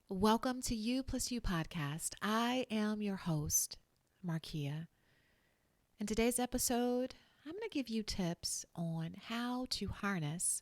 Welcome to You Plus You podcast. I am your host, Markia. In today's episode, I'm going to give you tips on how to harness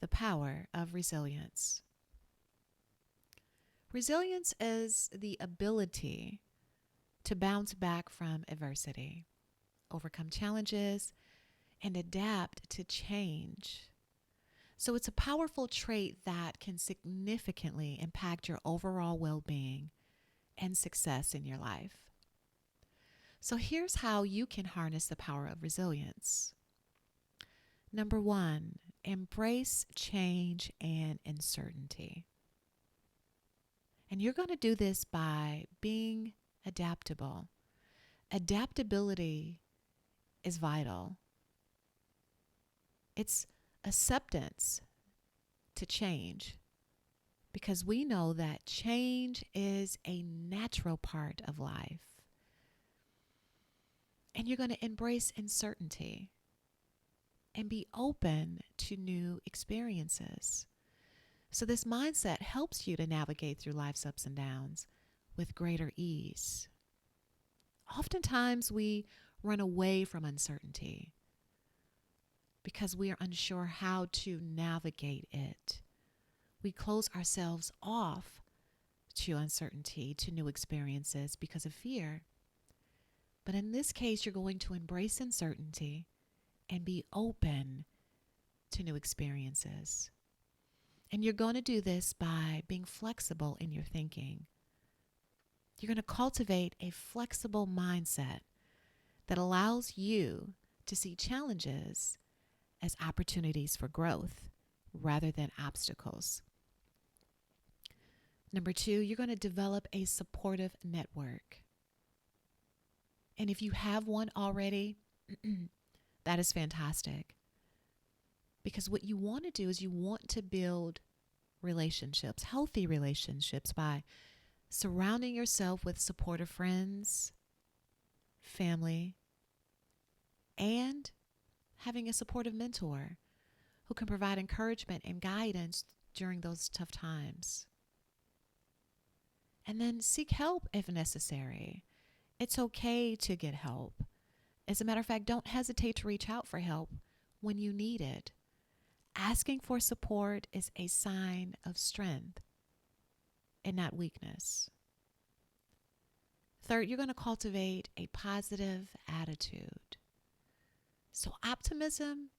the power of resilience. Resilience is the ability to bounce back from adversity, overcome challenges, and adapt to change. So it's a powerful trait that can significantly impact your overall well-being and success in your life. So here's how you can harness the power of resilience. Number one, embrace change and uncertainty. And you're going to do this by being adaptable. Adaptability is vital. It's acceptance to change because we know that change is a natural part of life. And you're going to embrace uncertainty and be open to new experiences. So this mindset helps you to navigate through life's ups and downs with greater ease. Oftentimes we run away from uncertainty because we are unsure how to navigate it. We close ourselves off to uncertainty, to new experiences because of fear. But in this case, you're going to embrace uncertainty and be open to new experiences. And you're going to do this by being flexible in your thinking. You're going to cultivate a flexible mindset that allows you to see challenges as opportunities for growth rather than obstacles. Number two, you're going to develop a supportive network. And if you have one already, that is fantastic. Because what you want to do is you want to build relationships, healthy relationships, by surrounding yourself with supportive friends, family, and having a supportive mentor who can provide encouragement and guidance during those tough times. And then seek help if necessary. It's okay to get help. As a matter of fact, don't hesitate to reach out for help when you need it. Asking for support is a sign of strength and not weakness. Third, you're going to cultivate a positive attitude. So optimism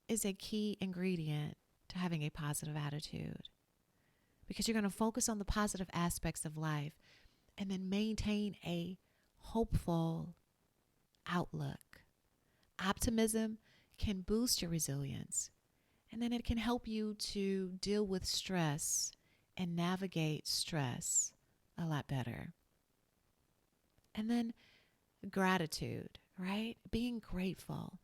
is a key ingredient to having a positive attitude because you're going to focus on the positive aspects of life and then maintain a hopeful outlook. Optimism can boost your resilience, and then it can help you to deal with stress and navigate stress a lot better. And then gratitude, right? Being grateful.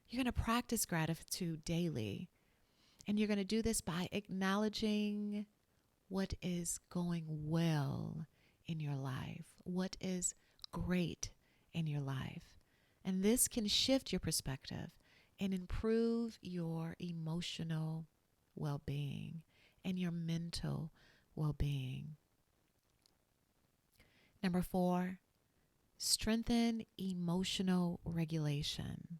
You're going to practice gratitude daily, and you're going to do this by acknowledging what is going well in your life, what is great in your life. And this can shift your perspective and improve your emotional well-being and your mental well-being. Number four, strengthen emotional regulation.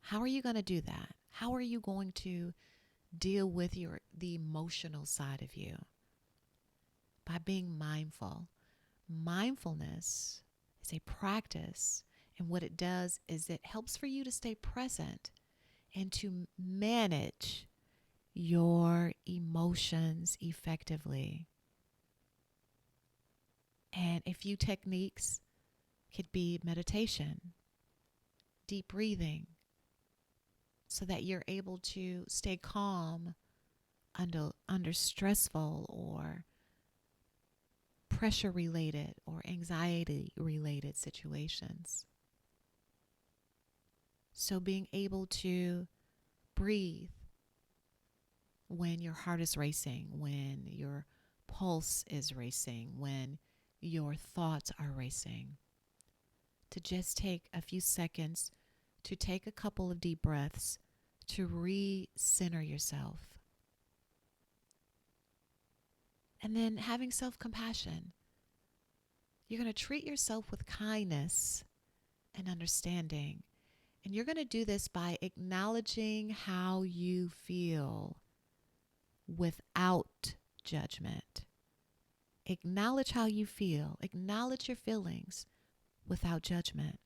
How are you going to do that? How are you going to deal with the emotional side of you? By being mindful. Mindfulness is a practice, and what it does is it helps for you to stay present and to manage your emotions effectively. And a few techniques could be meditation, deep breathing, so that you're able to stay calm under stressful or pressure related or anxiety related situations. So being able to breathe when your heart is racing, when your pulse is racing, when your thoughts are racing. To just take a few seconds to take a couple of deep breaths to re-center yourself. And then having self-compassion. You're going to treat yourself with kindness and understanding. And you're going to do this by acknowledging how you feel without judgment. Acknowledge how you feel. Acknowledge your feelings without judgment.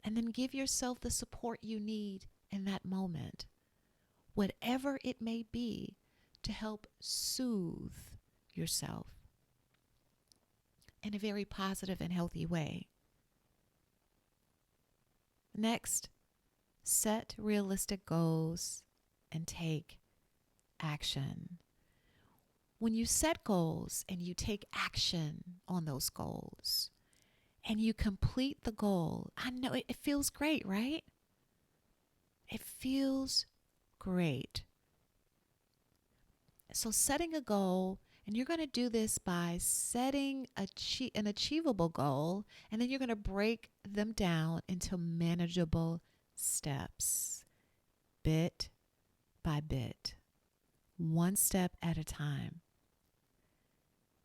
And then give yourself the support you need in that moment, whatever it may be, to help soothe yourself in a very positive and healthy way. Next, set realistic goals and take action. When you set goals and you take action on those goals and you complete the goal, I know it feels great, right? It feels great. So setting a goal, and you're going to do this by setting an achievable goal, and then you're going to break them down into manageable steps, bit by bit, one step at a time.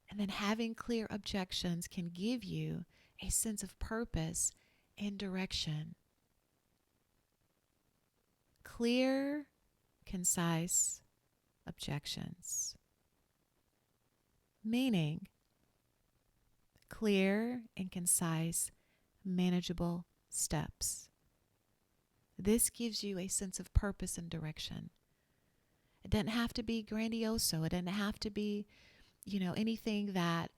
And then having clear objections can give you a sense of purpose and direction. Clear, concise objections. Meaning, clear and concise, manageable steps. This gives you a sense of purpose and direction. It doesn't have to be grandiose. It doesn't have to be, anything that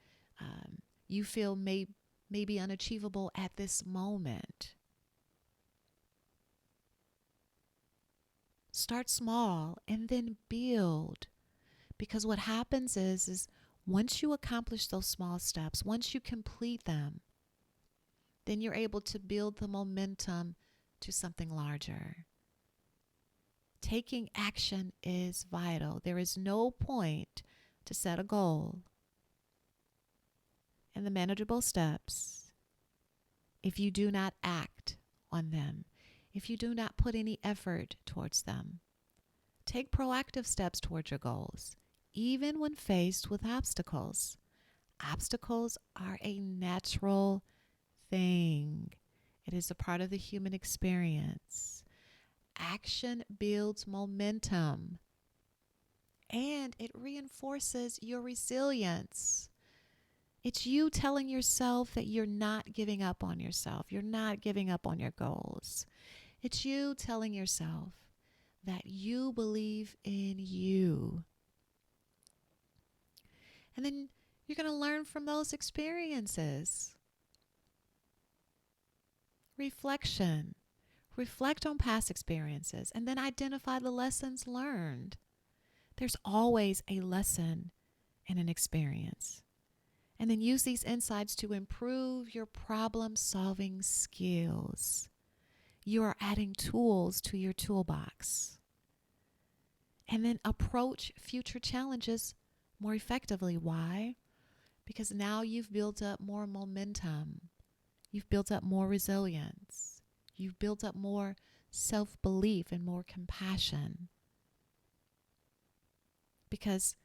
you feel may be unachievable at this moment. Start small and then build. Because what happens is once you accomplish those small steps, once you complete them, then you're able to build the momentum to something larger. Taking action is vital. There is no point to set a goal and the manageable steps if you do not act on them, if you do not put any effort towards them. Take proactive steps towards your goals, even when faced with obstacles. Obstacles are a natural thing. It is a part of the human experience. Action builds momentum, and it reinforces your resilience. It's you telling yourself that you're not giving up on yourself. You're not giving up on your goals. It's you telling yourself that you believe in you. And then you're going to learn from those experiences. Reflection. Reflect on past experiences and then identify the lessons learned. There's always a lesson in an experience. And then use these insights to improve your problem-solving skills. You are adding tools to your toolbox. And then approach future challenges more effectively. Why? Because now you've built up more momentum. You've built up more resilience. You've built up more self-belief and more compassion. Because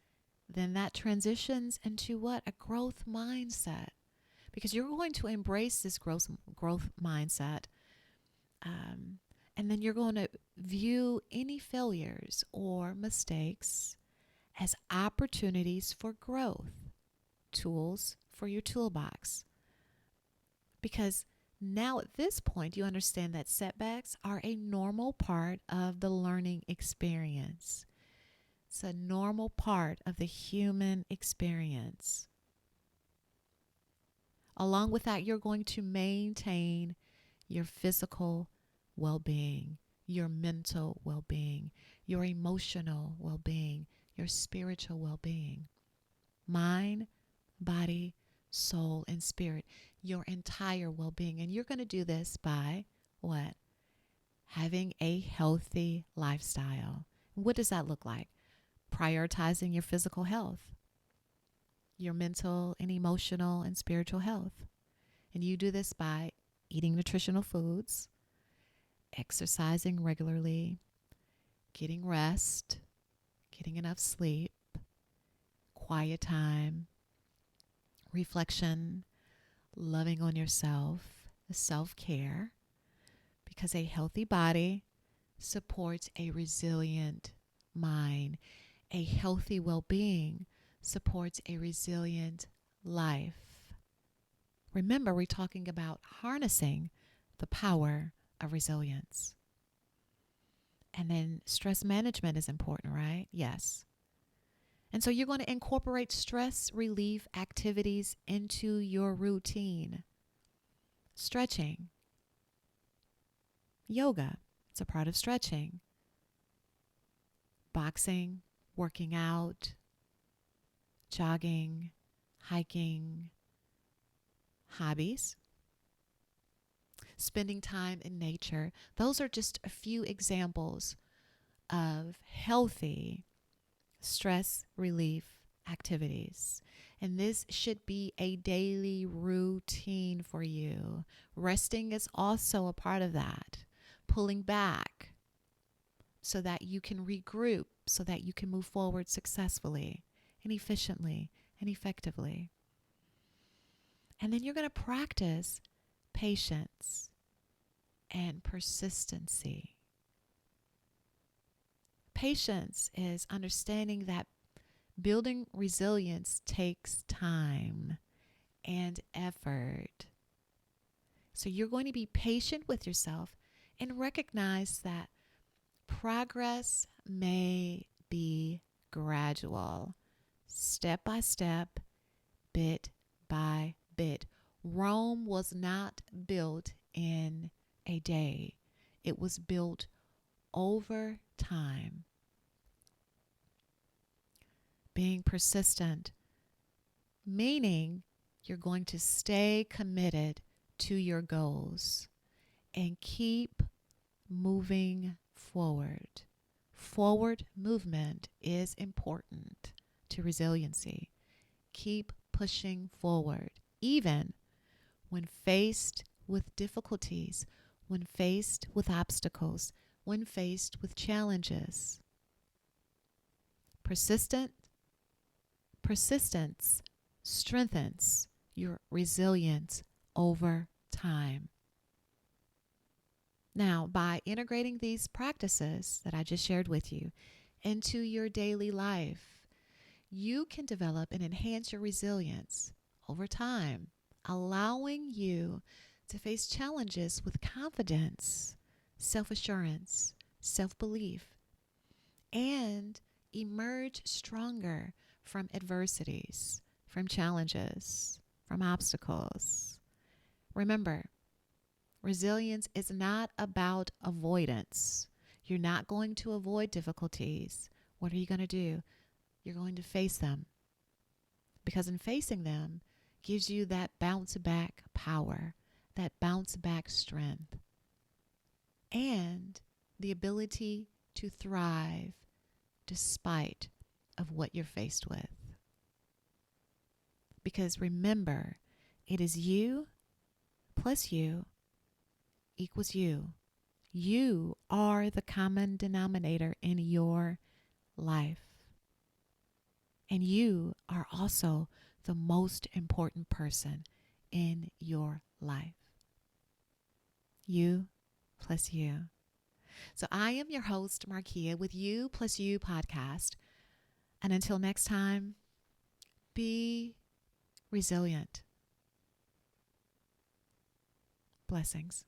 then that transitions into what? A growth mindset. Because you're going to embrace this growth mindset. And then you're going to view any failures or mistakes as opportunities for growth, tools for your toolbox. Because now at this point, you understand that setbacks are a normal part of the learning experience. It's a normal part of the human experience. Along with that, you're going to maintain your physical well-being, your mental well-being, your emotional well-being, your spiritual well-being. Mind, body, soul, and spirit, your entire well-being. And you're going to do this by what? Having a healthy lifestyle. What does that look like? Prioritizing your physical health, your mental and emotional and spiritual health. And you do this by eating nutritional foods, exercising regularly, getting rest, getting enough sleep, quiet time, reflection, loving on yourself, self-care, because a healthy body supports a resilient mind. A healthy well-being supports a resilient life. Remember, we're talking about harnessing the power of resilience. And then stress management is important, right? Yes. And so you're going to incorporate stress relief activities into your routine. Stretching, yoga, it's a part of stretching. Boxing, working out, jogging, hiking, hobbies, spending time in nature. Those are just a few examples of healthy stress relief activities. And this should be a daily routine for you. Resting is also a part of that. Pulling back so that you can regroup, so that you can move forward successfully and efficiently and effectively. And then you're going to practice patience and persistency. Patience is understanding that building resilience takes time and effort. So you're going to be patient with yourself and recognize that progress may be gradual, step by step, bit by bit. Rome was not built in a day. It was built over time. Being persistent, meaning you're going to stay committed to your goals and keep moving forward. Forward movement is important to resiliency. Keep pushing forward, even when faced with difficulties, when faced with obstacles, when faced with challenges. Persistence strengthens your resilience over time. Now, by integrating these practices that I just shared with you into your daily life, you can develop and enhance your resilience over time, allowing you to face challenges with confidence, self-assurance, self-belief, and emerge stronger from adversities, from challenges, from obstacles. Remember, resilience is not about avoidance. You're not going to avoid difficulties. What are you going to do? You're going to face them. Because in facing them gives you that bounce back power, that bounce back strength, and the ability to thrive despite of what you're faced with. Because remember, it is you plus you equals you. You are the common denominator in your life. And you are also the most important person in your life. You plus you. So I am your host, Markia, with You Plus You podcast. And until next time, be resilient. Blessings.